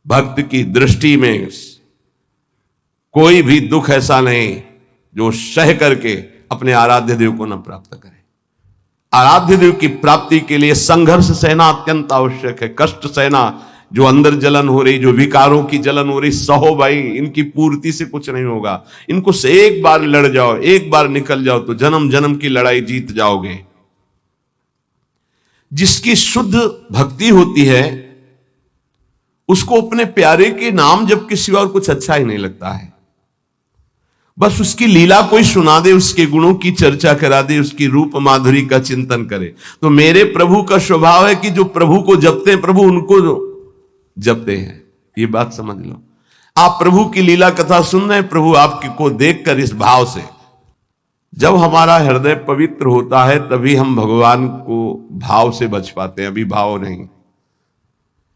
भक्त की दृष्टि में कोई भी दुख ऐसा नहीं जो सह करके अपने आराध्य देव को न प्राप्त करे। आराध्य देव की प्राप्ति के लिए संघर्ष सहना अत्यंत आवश्यक है। कष्ट सहना, जो अंदर जलन हो रही, जो विकारों की जलन हो रही, सहो भाई, इनकी पूर्ति से कुछ नहीं होगा। इनको से एक बार लड़ जाओ, एक बार निकल जाओ तो जन्म जन्म की लड़ाई जीत जाओगे। जिसकी शुद्ध भक्ति होती है उसको अपने प्यारे के नाम जप के सिवा और कुछ अच्छा ही नहीं लगता है। बस उसकी लीला कोई सुना दे, उसके गुणों की चर्चा करा दे, उसकी रूप माधुरी का चिंतन करे। तो मेरे प्रभु का स्वभाव है कि जो प्रभु को जपते हैं प्रभु उनको जपते हैं। ये बात समझ लो। आप प्रभु की लीला कथा सुन रहे हैं, प्रभु आपकी को देखकर इस भाव से, जब हमारा हृदय पवित्र होता है तभी हम भगवान को भाव से बच पाते हैं। अभी भाव नहीं,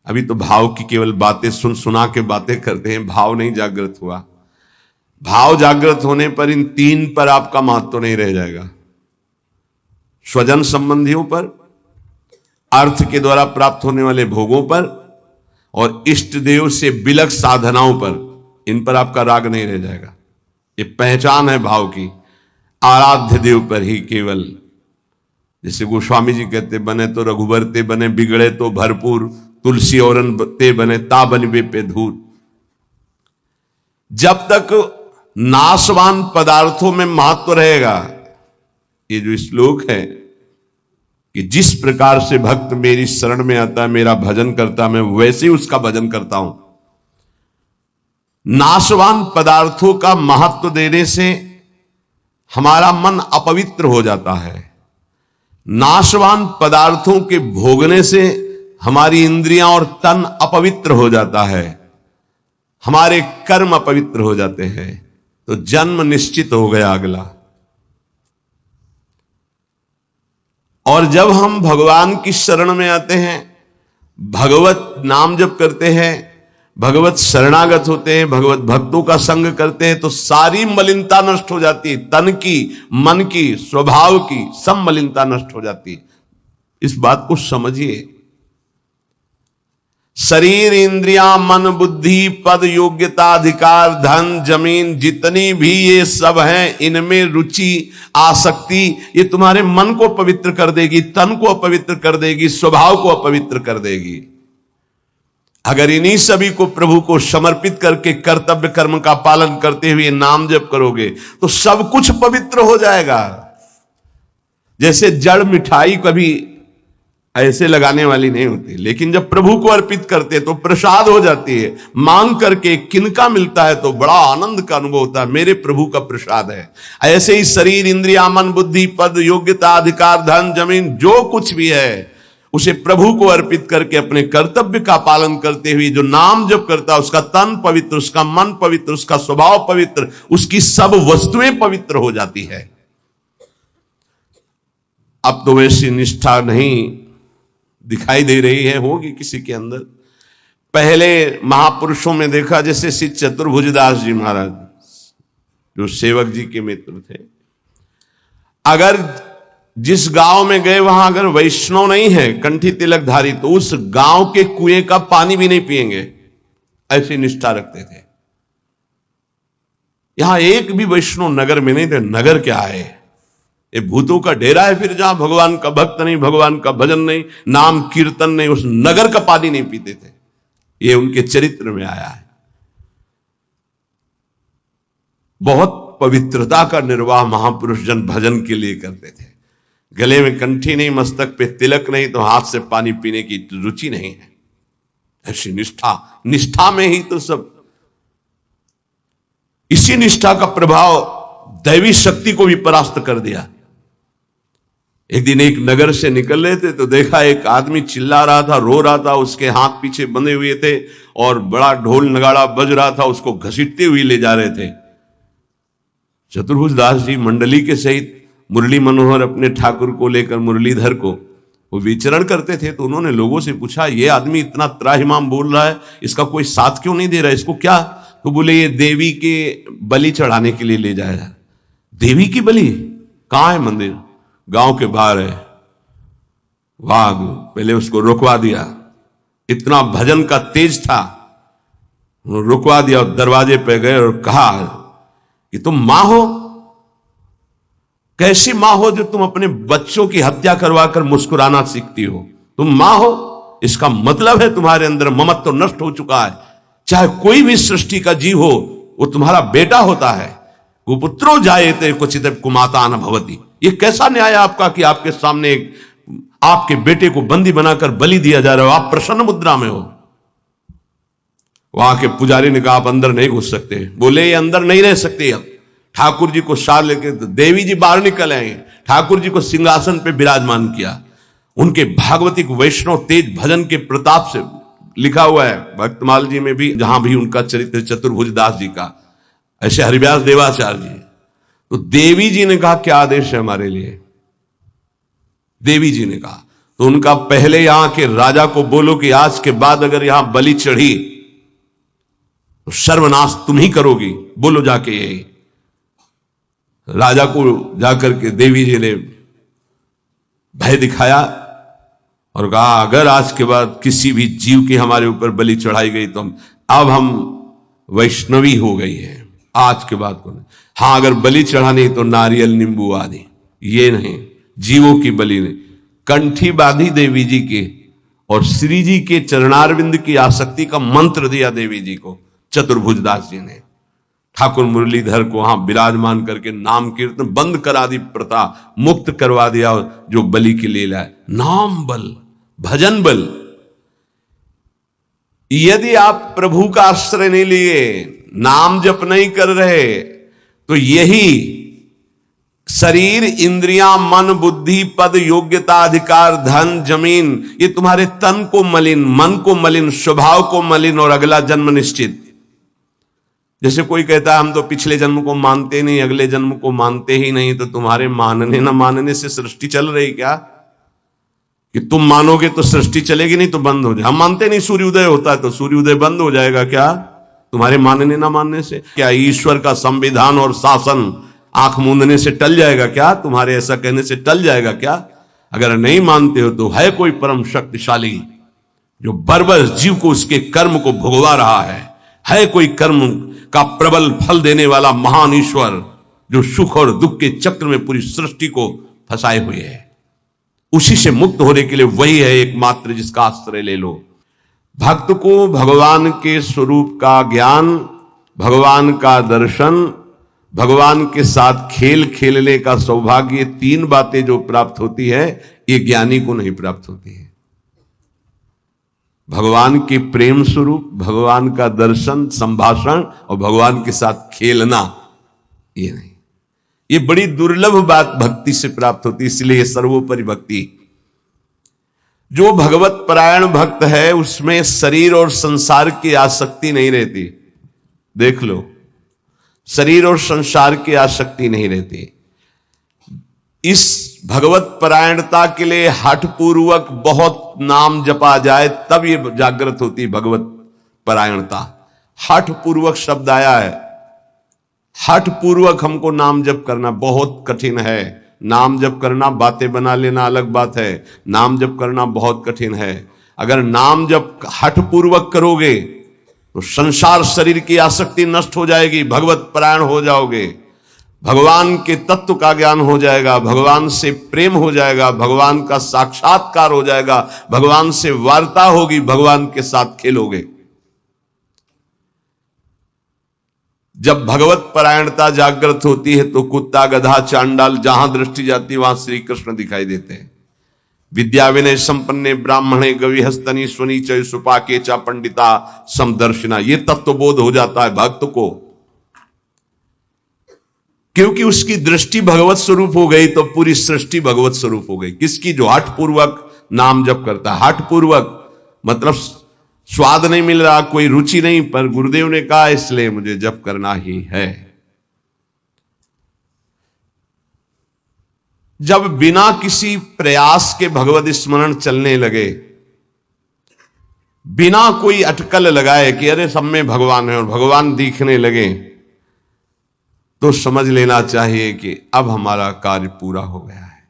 अभी तो भाव की केवल बातें सुना के बातें करते हैं, भाव नहीं जागृत हुआ। भाव जागृत होने पर इन तीन पर आपका महत्व नहीं रह जाएगा। स्वजन संबंधियों पर, अर्थ के द्वारा प्राप्त होने वाले भोगों पर और इष्ट देव से बिलक साधनाओं पर, इन पर आपका राग नहीं रह जाएगा। ये पहचान है भाव की। आराध्य देव पर ही केवल, जैसे गोस्वामी जी कहते, बने तो रघुबर ते बने, बिगड़े तो भरपूर, तुलसी औरन ते बने, ता बनिबे पे धूर। जब तक नाशवान पदार्थों में महत्व रहेगा, ये जो श्लोक है कि जिस प्रकार से भक्त मेरी शरण में आता है, मेरा भजन करता, मैं वैसे ही उसका भजन करता हूं। नाशवान पदार्थों का महत्व देने से हमारा मन अपवित्र हो जाता है। नाशवान पदार्थों के भोगने से हमारी इंद्रियां और तन अपवित्र हो जाता है, हमारे कर्म अपवित्र हो जाते हैं, तो जन्म निश्चित हो गया अगला। और जब हम भगवान की शरण में आते हैं, भगवत नाम जप करते हैं, भगवत शरणागत होते हैं, भगवत भक्तों का संग करते हैं, तो सारी मलिनता नष्ट हो जाती है। तन की, मन की, स्वभाव की सब मलिनता नष्ट हो जाती है। इस बात को समझिए। शरीर, इंद्रियां, मन, बुद्धि, पद, योग्यता, अधिकार, धन, जमीन, जितनी भी ये सब हैं, इनमें रुचि, आसक्ति, ये तुम्हारे मन को पवित्र कर देगी, तन को अपवित्र कर देगी, स्वभाव को अपवित्र कर देगी। अगर इन्हीं सभी को प्रभु को समर्पित करके कर्तव्य कर्म का पालन करते हुए नाम जप करोगे तो सब कुछ पवित्र हो जाएगा। जैसे जड़ मिठाई कभी ऐसे लगाने वाली नहीं होती, लेकिन जब प्रभु को अर्पित करते तो प्रसाद हो जाती है। मांग करके किनका मिलता है तो बड़ा आनंद का अनुभव होता है, मेरे प्रभु का प्रसाद है। ऐसे ही शरीर, इंद्रिया, मन, बुद्धि, पद, योग्यता, अधिकार, धन, जमीन, जो कुछ भी है उसे प्रभु को अर्पित करके अपने कर्तव्य का पालन करते हुए जो नाम जप करता है, उसका तन पवित्र, उसका मन पवित्र, उसका स्वभाव पवित्र, उसकी सब वस्तुएं पवित्र हो जाती है। अब तो वैसी निष्ठा नहीं दिखाई दे रही है, होगी किसी के अंदर। पहले महापुरुषों में देखा, जैसे श्री चतुर्भुजदास जी महाराज जो सेवक जी के मित्र थे, अगर जिस गांव में गए वहां अगर वैष्णव नहीं है, कंठी तिलकधारी, तो उस गांव के कुएं का पानी भी नहीं पिएंगे, ऐसी निष्ठा रखते थे। यहां एक भी वैष्णव नगर में नहीं थे। नगर क्या है, ये भूतों का डेरा है। फिर जहां भगवान का भक्त नहीं, भगवान का भजन नहीं, नाम कीर्तन नहीं, उस नगर का पानी नहीं पीते थे। ये उनके चरित्र में आया है। बहुत पवित्रता का निर्वाह महापुरुष जन भजन के लिए करते थे। गले में कंठी नहीं, मस्तक पे तिलक नहीं, तो हाथ से पानी पीने की रुचि नहीं है। ऐसी निष्ठा, निष्ठा में ही तो सब। इसी निष्ठा का प्रभाव दैवी शक्ति को भी परास्त कर दिया। एक दिन एक नगर से निकल रहे थे तो देखा एक आदमी चिल्ला रहा था, रो रहा था, उसके हाथ पीछे बंधे हुए थे और बड़ा ढोल नगाड़ा बज रहा था, उसको घसीटते हुए ले जा रहे थे। चतुर्भुज दास जी मंडली के सहित मुरली मनोहर अपने ठाकुर को लेकर, मुरलीधर को, वो विचरण करते थे। तो उन्होंने लोगों से पूछा, ये आदमी इतना त्राहिमाम बोल रहा है, इसका कोई साथ क्यों नहीं दे रहा है, इसको क्या? तो बोले ये देवी के बलि चढ़ाने के लिए ले जाया। देवी की बलि? कहां है मंदिर? गांव के बाहर है। वाह, पहले उसको रोकवा दिया। इतना भजन का तेज था, रुकवा दिया और दरवाजे पे गए और कहा कि तुम मां हो? कैसी मां हो जो तुम अपने बच्चों की हत्या करवाकर मुस्कुराना सीखती हो? तुम मां हो, इसका मतलब है तुम्हारे अंदर ममत्व तो नष्ट हो चुका है। चाहे कोई भी सृष्टि का जीव हो, वो तुम्हारा बेटा होता है। कुपुत्रो जायते क्वचित कुमाता न भवति। ये कैसा न्याय आपका कि आपके सामने आपके बेटे को बंदी बनाकर बलि दिया जा रहा हो, आप प्रसन्न मुद्रा में हो। वहां के पुजारी ने कहा आप अंदर नहीं घुस सकते। बोले ये अंदर नहीं रह सकते। अब ठाकुर जी को साथ लेके देवी जी बाहर निकल आए, ठाकुर जी को सिंहासन पे विराजमान किया। उनके भागवतिक वैष्णव तेज भजन के प्रताप से लिखा हुआ है भक्तमाल जी में भी, जहां भी उनका चरित्र चतुर्भुज दास जी का, ऐसे हरिव्यास देवाचार्य जी। तो देवी जी ने कहा क्या आदेश है हमारे लिए? देवी जी ने कहा तो उनका पहले यहां के राजा को बोलो कि आज के बाद अगर यहां बलि चढ़ी तो सर्वनाश तुम ही करोगी। बोलो जाके यही। राजा को जाकर के देवी जी ने भय दिखाया और कहा अगर आज के बाद किसी भी जीव की हमारे ऊपर बलि चढ़ाई गई तो अब हम वैष्णवी हो गई है, आज के बाद को नहीं। हां अगर बलि चढ़ानी तो नारियल नींबू आदि, ये नहीं, जीवों की बलि नहीं। कंठी बांधी देवी जी के और श्री जी के चरणारविंद की आसक्ति का मंत्र दिया देवी जी को चतुर्भुज दास जी ने। ठाकुर मुरलीधर को वहां विराजमान करके नाम कीर्तन बंद करा दी, प्रथा मुक्त करवा दिया। जो बलि के लिए लाए नाम बल, भजन बल। यदि आप प्रभु का आश्रय नहीं लिए, नाम जप नहीं कर रहे, तो यही शरीर, इंद्रियां, मन, बुद्धि, पद, योग्यता, अधिकार, धन, जमीन, ये तुम्हारे तन को मलिन, मन को मलिन, स्वभाव को मलिन और अगला जन्म निश्चित। जैसे कोई कहता है हम तो पिछले जन्म को मानते नहीं, अगले जन्म को मानते ही नहीं, तो तुम्हारे मानने ना मानने से सृष्टि चल रही क्या? कि तुम मानोगे तो सृष्टि चलेगी, नहीं तो बंद हो जाए। हम मानते नहीं सूर्योदय होता है तो सूर्योदय बंद हो जाएगा क्या तुम्हारे मानने ना मानने से? क्या ईश्वर का संविधान और शासन आंख मूंदने से टल जाएगा क्या? तुम्हारे ऐसा कहने से टल जाएगा क्या? अगर नहीं मानते हो तो है कोई परम शक्तिशाली जो बर्बर जीव को उसके कर्म को भुगवा रहा है कोई कर्म का प्रबल फल देने वाला महान ईश्वर जो सुख और दुख के चक्र में पूरी सृष्टि को फंसाए हुए है। उसी से मुक्त होने के लिए वही है एकमात्र जिसका आश्रय ले लो। भक्त को भगवान के स्वरूप का ज्ञान, भगवान का दर्शन, भगवान के साथ खेल खेलने का सौभाग्य, तीन बातें जो प्राप्त होती है ये ज्ञानी को नहीं प्राप्त होती है। भगवान के प्रेम स्वरूप, भगवान का दर्शन, संभाषण और भगवान के साथ खेलना, ये नहीं। ये बड़ी दुर्लभ बात भक्ति से प्राप्त होती, इसलिए सर्वोपरि भक्ति। जो भगवत परायण भक्त है उसमें शरीर और संसार की आसक्ति नहीं रहती। देख लो, शरीर और संसार की आसक्ति नहीं रहती। इस भगवत परायणता के लिए हठ पूर्वक बहुत नाम जपा जाए तब ये जागृत होती भगवत परायणता। हठ पूर्वक शब्द आया है। हठ पूर्वक हमको नाम जप करना बहुत कठिन है। नाम जप करना, बातें बना लेना अलग बात है, नाम जप करना बहुत कठिन है। अगर नाम जप हठ पूर्वक करोगे तो संसार शरीर की आसक्ति नष्ट हो जाएगी, भगवत परायण हो जाओगे, भगवान के तत्व का ज्ञान हो जाएगा, भगवान से प्रेम हो जाएगा, भगवान का साक्षात्कार हो जाएगा, भगवान से वार्ता होगी, भगवान के साथ खेलोगे। जब भगवत परायणता जागृत होती है तो कुत्ता, गधा, चांडाल जहां दृष्टि जाती वहां श्री कृष्ण दिखाई देते हैं। विद्या विनय संपन्ने ब्राह्मणे गवि हस्तनी स्वनी चय सुपाके चा पंडिता समदर्शिना, ये तत्वबोध हो जाता है भक्त को, क्योंकि उसकी दृष्टि भगवत स्वरूप हो गई तो पूरी सृष्टि भगवत स्वरूप हो गई। किसकी? जो हठ पूर्वक नाम जप करता है। हठ पूर्वक मतलब स्वाद नहीं मिल रहा, कोई रुचि नहीं, पर गुरुदेव ने कहा इसलिए मुझे जप करना ही है। जब बिना किसी प्रयास के भगवत स्मरण चलने लगे, बिना कोई अटकल लगाए कि अरे सब में भगवान है और भगवान दिखने लगे, तो समझ लेना चाहिए कि अब हमारा कार्य पूरा हो गया है।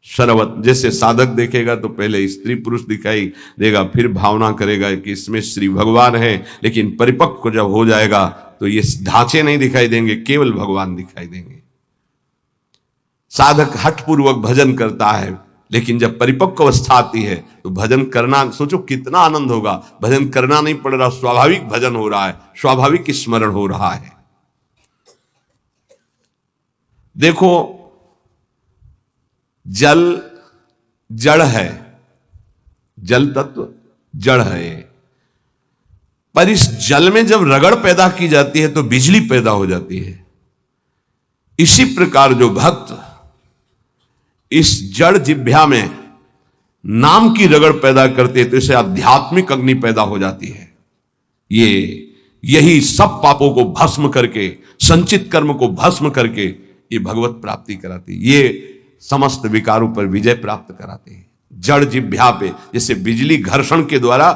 शरवत, जैसे साधक देखेगा तो पहले स्त्री पुरुष दिखाई देगा, फिर भावना करेगा कि इसमें श्री भगवान है, लेकिन परिपक्व जब हो जाएगा तो ये ढांचे नहीं दिखाई देंगे, केवल भगवान दिखाई देंगे। साधक हठपूर्वक भजन करता है, लेकिन जब परिपक्व अवस्था आती है तो भजन करना, सोचो कितना आनंद होगा। भजन करना नहीं पड़ रहा, स्वाभाविक भजन हो रहा है, स्वाभाविक स्मरण हो रहा है। देखो, जल जड़ है, जल तत्व जड़ है, पर इस जल में जब रगड़ पैदा की जाती है तो बिजली पैदा हो जाती है। इसी प्रकार जो भक्त इस जड़ जिह्वा में नाम की रगड़ पैदा करते हैं तो इसे आध्यात्मिक अग्नि पैदा हो जाती है। यही सब पापों को भस्म करके, संचित कर्म को भस्म करके ये भगवत प्राप्ति कराती है, ये समस्त विकारों पर विजय प्राप्त कराते हैं। जड़ जिह्वा पे जैसे बिजली घर्षण के द्वारा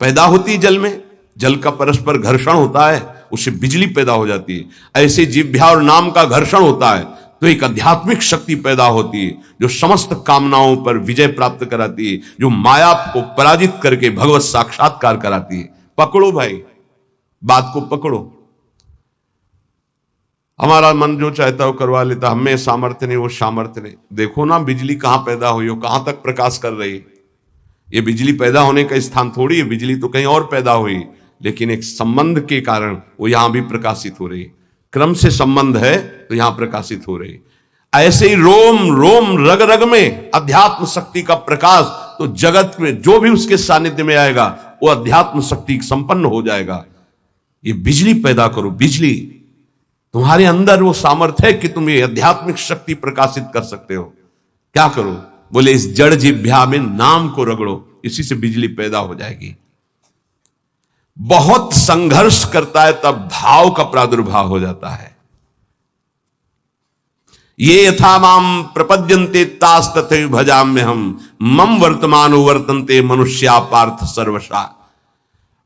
पैदा होती है, जल का परस्पर घर्षण होता है, उससे बिजली पैदा हो जाती है। ऐसे जिह्वा और नाम का घर्षण होता है तो एक आध्यात्मिक शक्ति पैदा होती है जो समस्त कामनाओं पर विजय प्राप्त कराती है, जो माया को पराजित करके भगवत साक्षात्कार कराती है। पकड़ो भाई, बात को पकड़ो। हमारा मन जो चाहता है वो करवा लेता, हमें सामर्थ्य नहीं, वो सामर्थ्य नहीं। देखो ना बिजली कहां पैदा हुई हो, कहां तक प्रकाश कर रही है। ये बिजली पैदा होने का स्थान थोड़ी है, बिजली तो कहीं और पैदा हुई, लेकिन एक संबंध के कारण वो यहां भी प्रकाशित हो रही है। क्रम से संबंध है तो यहां प्रकाशित हो रही है। ऐसे ही रोम रोम रग रग में अध्यात्म शक्ति का प्रकाश, तो जगत में जो भी उसके सानिध्य में आएगा वो अध्यात्म शक्ति संपन्न हो जाएगा। ये बिजली पैदा करो, बिजली तुम्हारे अंदर वो सामर्थ्य है कि तुम ये आध्यात्मिक शक्ति प्रकाशित कर सकते हो। क्या करो? बोले इस जड़ जिह्वा में नाम को रगड़ो, इसी से बिजली पैदा हो जाएगी। बहुत संघर्ष करता है तब भाव का प्रादुर्भाव हो जाता है। ये यथा माम प्रपद्यन्ते तास तथैव भजाम्य हम मम वर्तमानो वर्तन्ते मनुष्या पार्थ सर्वशा।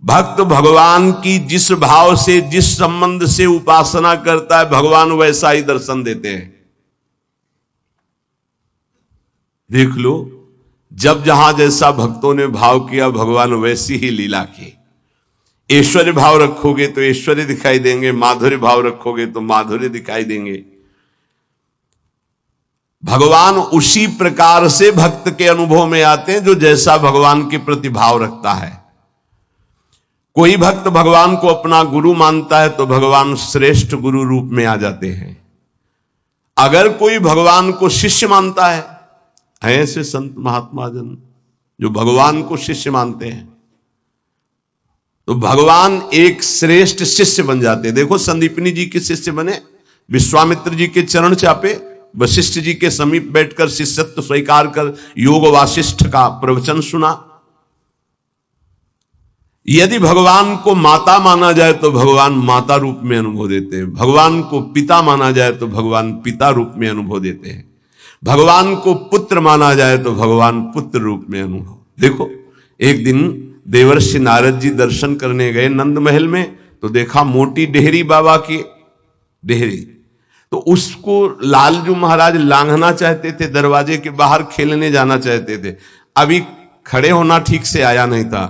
भक्त भगवान की जिस भाव से, जिस संबंध से उपासना करता है, भगवान वैसा ही दर्शन देते हैं। देख लो, जब जहां जैसा भक्तों ने भाव किया, भगवान वैसी ही लीला की। ऐश्वर्य भाव रखोगे तो ऐश्वर्य दिखाई देंगे, माधुर्य भाव रखोगे तो माधुर्य दिखाई देंगे। भगवान उसी प्रकार से भक्त के अनुभव में आते हैं जो जैसा भगवान के प्रति भाव रखता है। कोई भक्त भगवान को अपना गुरु मानता है तो भगवान श्रेष्ठ गुरु रूप में आ जाते हैं। अगर कोई भगवान को शिष्य मानता है, ऐसे संत महात्मा जन जो भगवान को शिष्य मानते हैं, तो भगवान एक श्रेष्ठ शिष्य बन जाते हैं। देखो, संदीपनी जी के शिष्य बने, विश्वामित्र जी के चरण चापे, वशिष्ठ जी के समीप बैठकर शिष्यत्व स्वीकार कर योग वासिष्ठ का प्रवचन सुना। यदि भगवान को माता माना जाए तो भगवान माता रूप में अनुभव देते हैं। भगवान को पिता माना जाए तो भगवान पिता रूप में अनुभव देते हैं। भगवान को पुत्र माना जाए तो भगवान पुत्र रूप में अनुभव। देखो, एक दिन देवर्षि नारद जी दर्शन करने गए नंद महल में, तो देखा मोटी डेहरी बाबा की डेहरी, तो उसको लालजू महाराज लांघना चाहते थे, दरवाजे के बाहर खेलने जाना चाहते थे। अभी खड़े होना ठीक से आया नहीं था,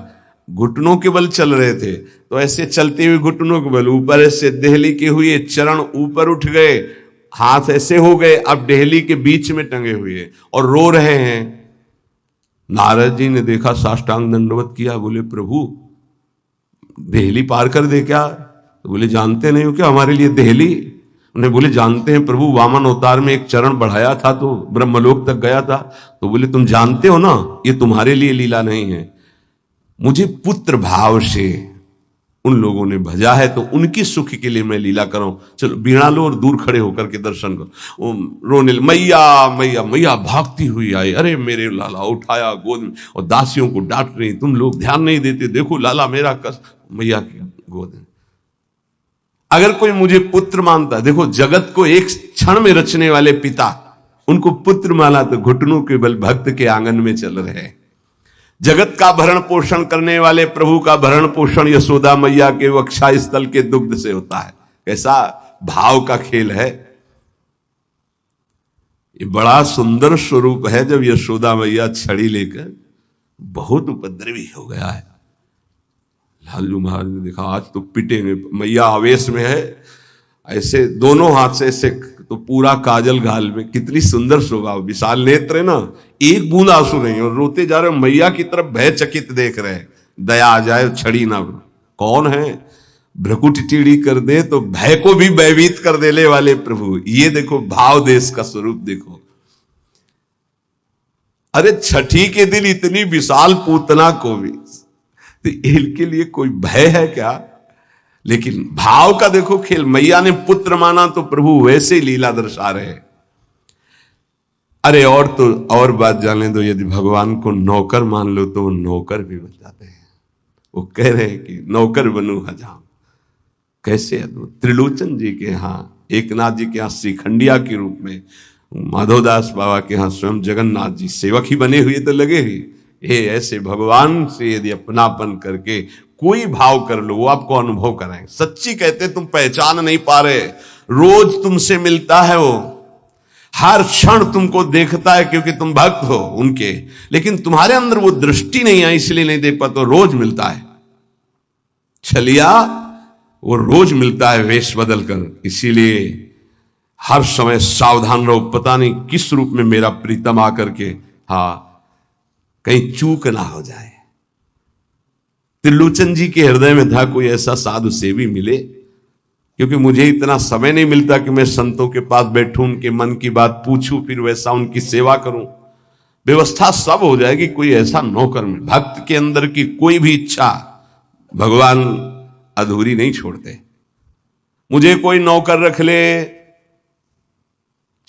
घुटनों के बल चल रहे थे, तो ऐसे चलते हुए घुटनों के बल ऊपर ऐसे देहली के हुए, चरण ऊपर उठ गए, हाथ ऐसे हो गए, अब देहली के बीच में टंगे हुए और रो रहे हैं। नारद जी ने देखा, साष्टांग दंडवत किया, बोले प्रभु देहली पार कर दे क्या? तो बोले जानते नहीं हो क्या हमारे लिए देहली? उन्हें बोले जानते हैं प्रभु, वामन अवतार में एक चरण बढ़ाया था तो ब्रह्मलोक तक गया था। तो बोले तुम जानते हो ना, ये तुम्हारे लिए लीला नहीं है, मुझे पुत्र भाव से उन लोगों ने भजा है तो उनकी सुख के लिए मैं लीला कर रहा हूं। चलो बीड़ा लो और दूर खड़े होकर के दर्शन करो। रोने, मैया मैया मैया भागती हुई आई, अरे मेरे लाला, उठाया गोद में और दासियों को डांट रही, तुम लोग ध्यान नहीं देते, देखो लाला मेरा कष्ट, मैया की गोद में। अगर कोई मुझे पुत्र मानता, देखो जगत को एक क्षण में रचने वाले पिता, उनको पुत्र माना तो घुटनों के बल भक्त के आंगन में चल रहे हैं। जगत का भरण पोषण करने वाले प्रभु का भरण पोषण यशोदा मैया के वक्षा स्थल के दुग्ध से होता है। कैसा भाव का खेल है। ये बड़ा सुंदर स्वरूप है। जब यशोदा मैया छड़ी लेकर, बहुत उपद्रवी हो गया है। लालू महाराज ने देखा आज तो पिटेंगे, मैया आवेश में है, ऐसे दोनों हाथ से ऐसे, तो पूरा काजल गाल में, कितनी सुंदर शोभा, विशाल नेत्र है ना, एक बूंद आंसू नहीं, और रोते जा रहे, मैया की तरफ भयचकित देख रहे हैं, दया आ जाए छड़ी ना। कौन है, भ्रकुट टीढ़ी कर दे तो भय को भी भयभीत कर देने वाले प्रभु। ये देखो भाव देश का स्वरूप देखो। अरे छठी के दिन इतनी विशाल पूतना को भी, तो इनके लिए कोई भय है क्या? लेकिन भाव का देखो खेल। मैया ने पुत्र माना तो प्रभु वैसे ही लीला दर्शा रहे हैं। अरे और तो और बात जाने दो, यदि भगवान को नौकर मान लो तो वो नौकर भी बन जाते हैं। वो कह रहे हैं कि नौकर बनू हजाम। कैसे अद्भुत! त्रिलोचन जी के यहाँ, एकनाथ जी के यहाँ श्रीखंडिया के रूप में, माधवदास बाबा के यहाँ स्वयं जगन्नाथ जी सेवक ही बने हुए तो लगे ही। ये ऐसे भगवान से यदि अपनापन करके कोई भाव कर लो, वो आपको अनुभव कराएंगे। सच्ची कहते तुम पहचान नहीं पा रहे, रोज तुमसे मिलता है वो, हर क्षण तुमको देखता है क्योंकि तुम भक्त हो उनके, लेकिन तुम्हारे अंदर वो दृष्टि नहीं है इसलिए नहीं देख पाते। रोज मिलता है छलिया, वो रोज मिलता है वेश बदल कर। इसीलिए हर समय सावधान रहो, पता नहीं किस रूप में मेरा प्रीतम आकर के कहीं चूक ना हो जाए। त्रिलोचन जी के हृदय में था कोई ऐसा साधु सेवी मिले, क्योंकि मुझे इतना समय नहीं मिलता कि मैं संतों के पास बैठूं, उनके मन की बात पूछूं, फिर वैसा उनकी सेवा करूं। व्यवस्था सब हो जाएगी, कोई ऐसा नौकर में। भक्त के अंदर की कोई भी इच्छा भगवान अधूरी नहीं छोड़ते। मुझे कोई नौकर रख ले,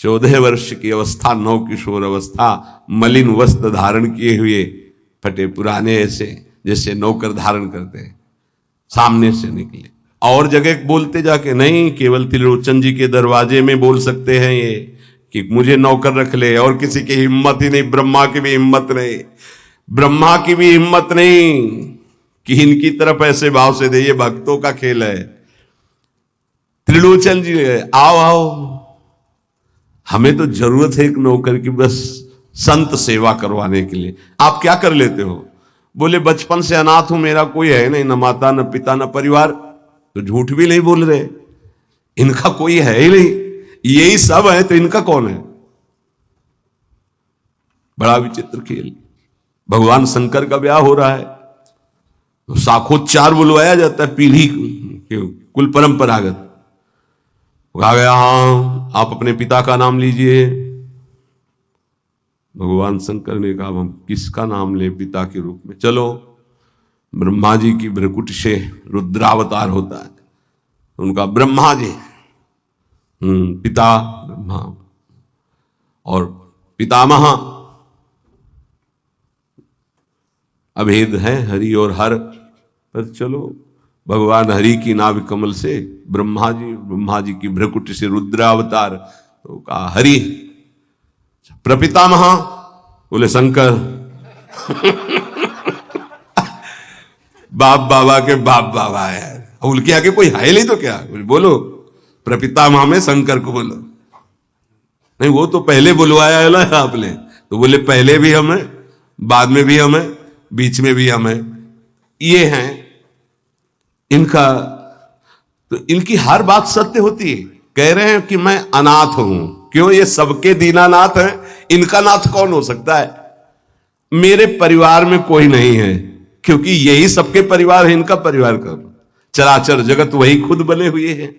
14 वर्ष की अवस्था, नौ किशोर अवस्था, मलिन वस्त्र धारण किए हुए, फटे पुराने, ऐसे जैसे नौकर धारण करते हैं, सामने से निकले। और जगह बोलते जाके नहीं, केवल त्रिलोचन जी के दरवाजे में बोल सकते हैं ये कि मुझे नौकर रख ले, और किसी की हिम्मत ही नहीं। ब्रह्मा की भी हिम्मत नहीं, ब्रह्मा की भी हिम्मत नहीं कि इनकी तरफ ऐसे भाव से दे। ये भक्तों का खेल है। त्रिलोचन जी आओ आओ, हमें तो जरूरत है एक नौकर की, बस संत सेवा करवाने के लिए। आप क्या कर लेते हो? बोले बचपन से अनाथ हूं, मेरा कोई है नहीं, न माता न पिता न परिवार। तो झूठ भी नहीं बोल रहे, इनका कोई है ही नहीं, यही सब है, तो इनका कौन है? बड़ा विचित्र खेल। भगवान शंकर का ब्याह हो रहा है तो साखोच्चार बुलवाया जाता है, पीढ़ी कुल परंपरागत। कहा गया हाँ आप अपने पिता का नाम लीजिए। भगवान शंकर ने कहा हम किसका नाम ले पिता के रूप में? चलो, ब्रह्मा जी की भ्रकुट से रुद्रावतार होता है, उनका ब्रह्मा जी, पिता ब्रह्मा और पितामह अभेद है हरि और हर। पर चलो, भगवान हरि की नाभि कमल से ब्रह्मा जी की भ्रकुट से रुद्रावतार, तो कहा हरि। प्रपितामह बोले शंकर। बाप बाबा के बाप बाबा है, उनके आगे कोई है नहीं तो क्या? बोलो प्रपितामह में शंकर को बोलो। नहीं, वो तो पहले बुलवाया है ना आपने, तो बोले पहले भी हम हैं, बाद में भी हम हैं, बीच में भी हम हैं। ये हैं इनका, तो इनकी हर बात सत्य होती है। कह रहे हैं कि मैं अनाथ हूं, क्यों? ये सबके दीनानाथ है, इनका नाथ कौन हो सकता है? मेरे परिवार में कोई नहीं है, क्योंकि यही सबके परिवार है, इनका परिवार का चराचर जगत वही खुद बने हुए हैं।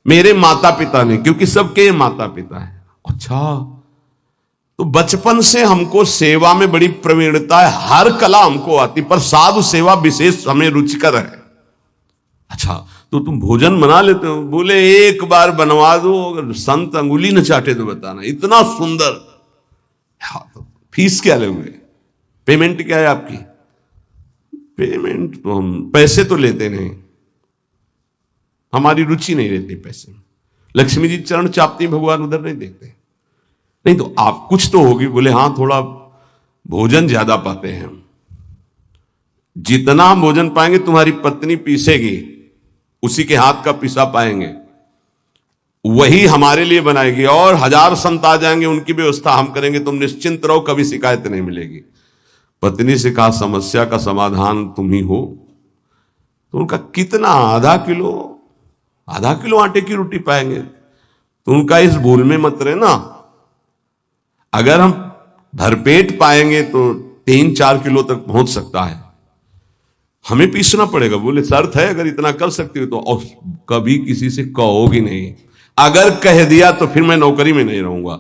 मेरे माता पिता नहीं, क्योंकि सबके माता पिता है। अच्छा, तो बचपन से हमको सेवा में बड़ी प्रवीणता है, हर कला हमको आती, पर साधु सेवा विशेष हमें रुचिकर है। अच्छा, तो तुम भोजन बना लेते हो? बोले एक बार बनवा दो, अगर संत अंगुली न चाटे तो बताना, इतना सुंदर। तो फीस क्या लोगे? पेमेंट क्या है आपकी? पेमेंट तो हम पैसे तो लेते नहीं, हमारी रुचि नहीं रहती पैसे में। लक्ष्मी जी चरण चापती, भगवान उधर नहीं देखते। नहीं तो आप कुछ तो होगी। बोले हाँ, थोड़ा भोजन ज्यादा पाते हैं हम। जितना हम भोजन पाएंगे तुम्हारी पत्नी पीसेगी, उसी के हाथ का पिसा पाएंगे। वही हमारे लिए बनाएगी, और 1000 संत आ जाएंगे, उनकी व्यवस्था हम करेंगे, तुम निश्चिंत रहो, कभी शिकायत नहीं मिलेगी। पत्नी से कहा समस्या का समाधान तुम ही हो। तो उनका कितना, आधा किलो आटे की रोटी पाएंगे। तो उनका इस भूल में मत रहना, अगर हम भरपेट पाएंगे तो 3-4 किलो तक पहुंच सकता है, हमें पीसना पड़ेगा। बोले शर्त है, अगर इतना कर सकती हो तो। और कभी किसी से कहोगी नहीं, अगर कह दिया तो फिर मैं नौकरी में नहीं रहूंगा।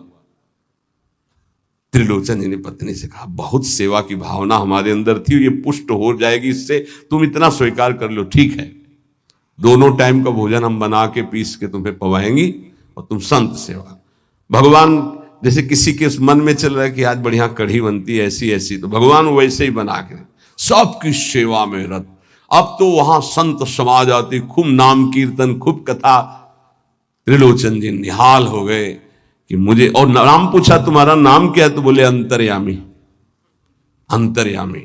त्रिलोचन जी ने पत्नी से कहा, बहुत सेवा की भावना हमारे अंदर थी, ये पुष्ट हो जाएगी इससे, तुम इतना स्वीकार कर लो। ठीक है, दोनों टाइम का भोजन हम बना के पीस के तुम्हें पवाएंगी, और तुम संत सेवा। भगवान जैसे किसी के मन में चल रहा है कि आज बढ़िया कढ़ी बनती है ऐसी ऐसी, तो भगवान वैसे ही बना के सबकी सेवा में रत। अब तो वहां संत समाज आती, खूब नाम कीर्तन, खूब कथा। त्रिलोचन जी निहाल हो गए कि मुझे, और नाम पूछा तुम्हारा नाम क्या है, तो बोले अंतर्यामी। अंतर्यामी,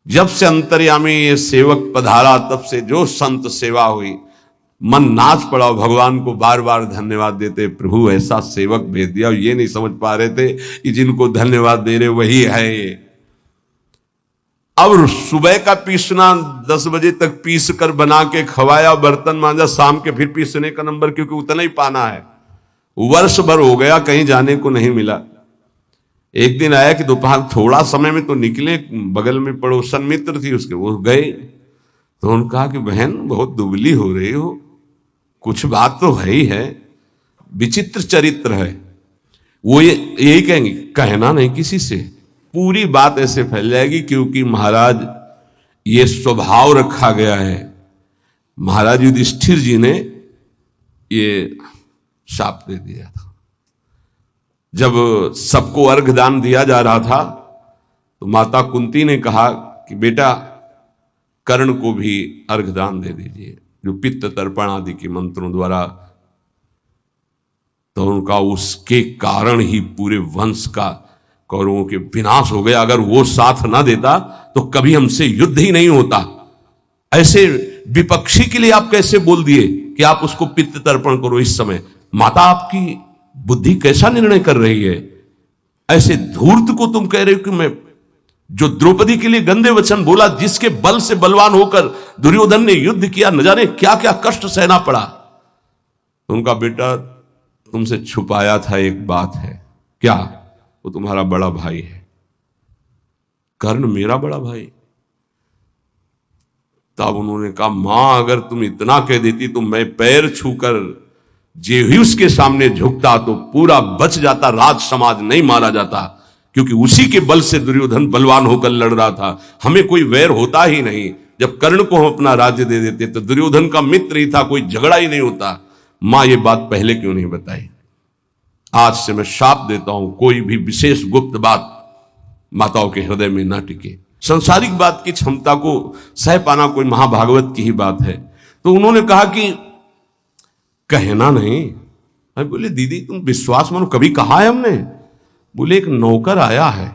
जब से अंतर्यामी ये सेवक पधारा, तब से जो संत सेवा हुई, मन नाच पड़ा, भगवान को बार बार धन्यवाद देते, प्रभु ऐसा सेवक भेज दिया। ये नहीं समझ पा रहे थे कि जिनको धन्यवाद दे रहे वही है। अब सुबह का पीसना 10 बजे तक पीस कर बना के खवाया, बर्तन मांजा, शाम के फिर पीसने का नंबर, क्योंकि उतना ही पाना है। वर्ष भर हो गया, कहीं जाने को नहीं मिला। एक दिन आया कि दोपहर थोड़ा समय में तो निकले, बगल में पड़ोसन मित्र थी उसके, वो गए तो उन्होंने कहा कि बहन बहुत दुबली हो रही हो, कुछ बात तो है ही है, विचित्र चरित्र है। वो यही कहेंगे, कहना नहीं किसी से, पूरी बात ऐसे फैल जाएगी, क्योंकि महाराज ये स्वभाव रखा गया है। महाराज युधिष्ठिर जी ने ये शाप दे दिया था। जब सबको अर्घदान दिया जा रहा था, तो माता कुंती ने कहा कि बेटा कर्ण को भी अर्घदान दे दीजिए, जो पित्त तर्पण आदि के मंत्रों द्वारा। तो उनका उसके कारण ही पूरे वंश का, कौरवों के विनाश हो गया। अगर वो साथ ना देता तो कभी हमसे युद्ध ही नहीं होता। ऐसे विपक्षी के लिए आप कैसे बोल दिए कि आप उसको पित्त तर्पण करो इस समय? माता आपकी बुद्धि कैसा निर्णय कर रही है? ऐसे धूर्त को तुम कह रहे हो कि मैं, जो द्रौपदी के लिए गंदे वचन बोला, जिसके बल से बलवान होकर दुर्योधन ने युद्ध किया, न जाने क्या क्या कष्ट सहना पड़ा। उनका बेटा तुमसे छुपाया था एक बात है। क्या? वो तुम्हारा बड़ा भाई है। कर्ण मेरा बड़ा भाई? तब उन्होंने कहा, मां अगर तुम इतना कह देती तो मैं पैर छूकर जे ही उसके सामने झुकता तो पूरा बच जाता, राज समाज नहीं मारा जाता, क्योंकि उसी के बल से दुर्योधन बलवान होकर लड़ रहा था। हमें कोई वैर होता ही नहीं। जब कर्ण को हम अपना राज्य दे देते तो दुर्योधन का मित्र ही था, कोई झगड़ा ही नहीं होता। मां ये बात पहले क्यों नहीं बताई? आज से मैं शाप देता हूं, कोई भी विशेष गुप्त बात माताओं के हृदय में ना टिके। संसारिक बात की क्षमता को सह पाना कोई महाभागवत की ही बात है। तो उन्होंने कहा कि कहना नहीं। मैं बोले दीदी तुम विश्वास मानो, कभी कहा है हमने? बोले एक नौकर आया है,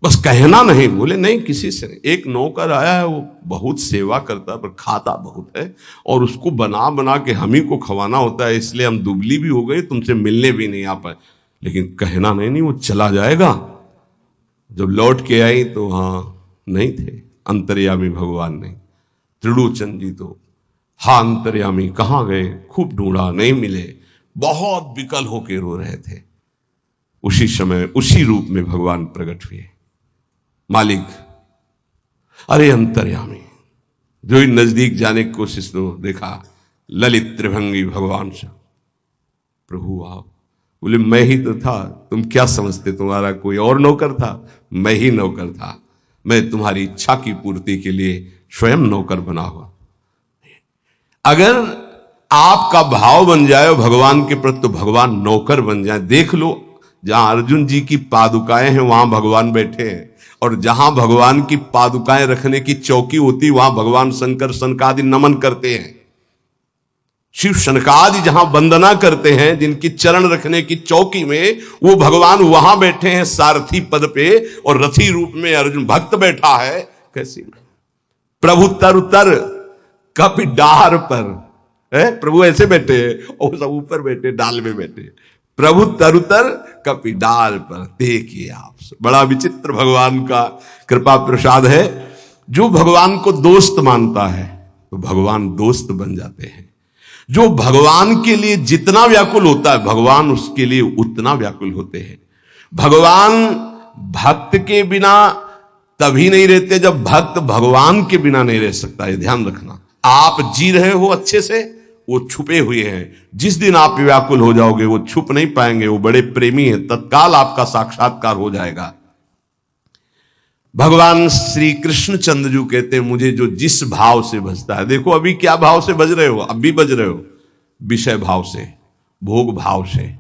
बस कहना नहीं। बोले नहीं किसी से नहीं, एक नौकर आया है, वो बहुत सेवा करता है पर खाता बहुत है, और उसको बना बना के हम ही को खवाना होता है, इसलिए हम दुबली भी हो गए, तुमसे मिलने भी नहीं आ पाए। लेकिन कहना नहीं, वो चला जाएगा। जब लौट के आई तो हाँ नहीं थे, अंतर्यामी भगवान नहीं। त्रिलोचन जी तो हाँ अंतर्यामी कहां गए, खूब ढूंढा, नहीं मिले, बहुत विकल होके रो रहे थे। उसी समय उसी रूप में भगवान प्रकट हुए। मालिक, अरे अंतर्यामी, जो ही नजदीक जाने की कोशिश तो देखा ललित त्रिभंगी भगवान से। प्रभु आप? बोले मैं ही तो था, तुम क्या समझते तुम्हारा कोई और नौकर था? मैं ही नौकर था, मैं तुम्हारी इच्छा की पूर्ति के लिए स्वयं नौकर बना हुआ। अगर आपका भाव बन जाए भगवान के प्रति तो भगवान नौकर बन जाए। देख लो, जहां अर्जुन जी की पादुकाएं हैं वहां भगवान बैठे हैं, और जहां भगवान की पादुकाएं रखने की चौकी होती वहां भगवान शंकर सनकादि नमन करते हैं। शिव शनकादि जहां वंदना करते हैं, जिनकी चरण रखने की चौकी में, वो भगवान वहां बैठे हैं सारथी पद पे, और रथी रूप में अर्जुन भक्त बैठा है। कैसी प्रभु तर तर कपि डार पर, है? प्रभु ऐसे बैठे हैं और सब ऊपर बैठे, डाल में बैठे। प्रभु तरुतर कपि डाल पर देखिए आप। बड़ा विचित्र भगवान का कृपा प्रसाद है। जो भगवान को दोस्त मानता है तो भगवान दोस्त बन जाते हैं। जो भगवान के लिए जितना व्याकुल होता है भगवान उसके लिए उतना व्याकुल होते हैं। भगवान भक्त के बिना तभी नहीं रहते जब भक्त भगवान के बिना नहीं रह सकता। ये ध्यान रखना। आप जी रहे हो अच्छे से, वो छुपे हुए हैं। जिस दिन आप व्याकुल हो जाओगे वो छुप नहीं पाएंगे। वो बड़े प्रेमी हैं, तत्काल आपका साक्षात्कार हो जाएगा। भगवान श्री कृष्ण चंद्रजू कहते हैं मुझे जो जिस भाव से भजता है। देखो अभी क्या भाव से भज रहे हो, अब भी भज रहे हो विषय भाव से, भोग भाव से।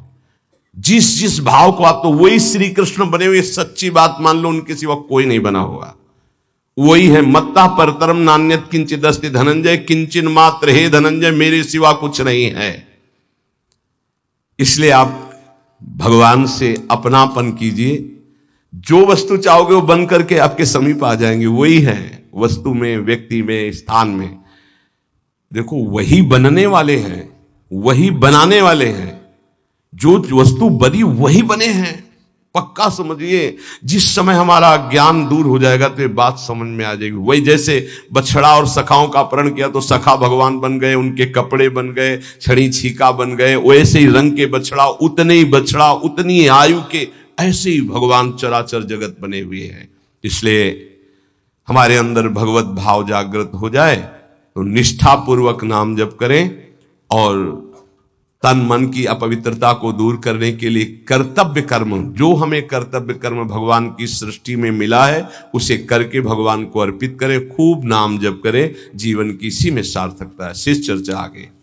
जिस जिस भाव को आप, तो वही श्री कृष्ण बने हुए। सच्ची बात मान लो, उनके सिवा कोई नहीं बना होगा। वही है, मत्ता परतरम नान्यत किंचित अस्ति धनंजय, किंचिन मात्र हे धनंजय, मेरे सिवा कुछ नहीं है। इसलिए आप भगवान से अपनापन कीजिए। जो वस्तु चाहोगे वो बन करके आपके समीप आ जाएंगे। वही है, वस्तु में, व्यक्ति में, स्थान में। देखो वही बनने वाले हैं, वही बनाने वाले हैं। जो वस्तु बनी वही बने हैं, पक्का समझिए। जिस समय हमारा ज्ञान दूर हो जाएगा तो ये बात समझ में आ जाएगी। वही जैसे बछड़ा और सखाओं का अपहरण किया तो सखा भगवान बन गए, उनके कपड़े बन गए, छड़ी छीका बन गए। वैसे ही रंग के बछड़ा, उतने ही बछड़ा, उतनी आयु के, ऐसे ही भगवान चराचर जगत बने हुए हैं। इसलिए हमारे अंदर भगवत भाव जागृत हो जाए तो निष्ठापूर्वक नाम जप करें और तन मन की अपवित्रता को दूर करने के लिए कर्तव्य कर्म, जो हमें कर्तव्य कर्म भगवान की सृष्टि में मिला है उसे करके भगवान को अर्पित करें। खूब नाम जप करें, जीवन की इसी में सार्थकता है। शेष चर्चा आगे।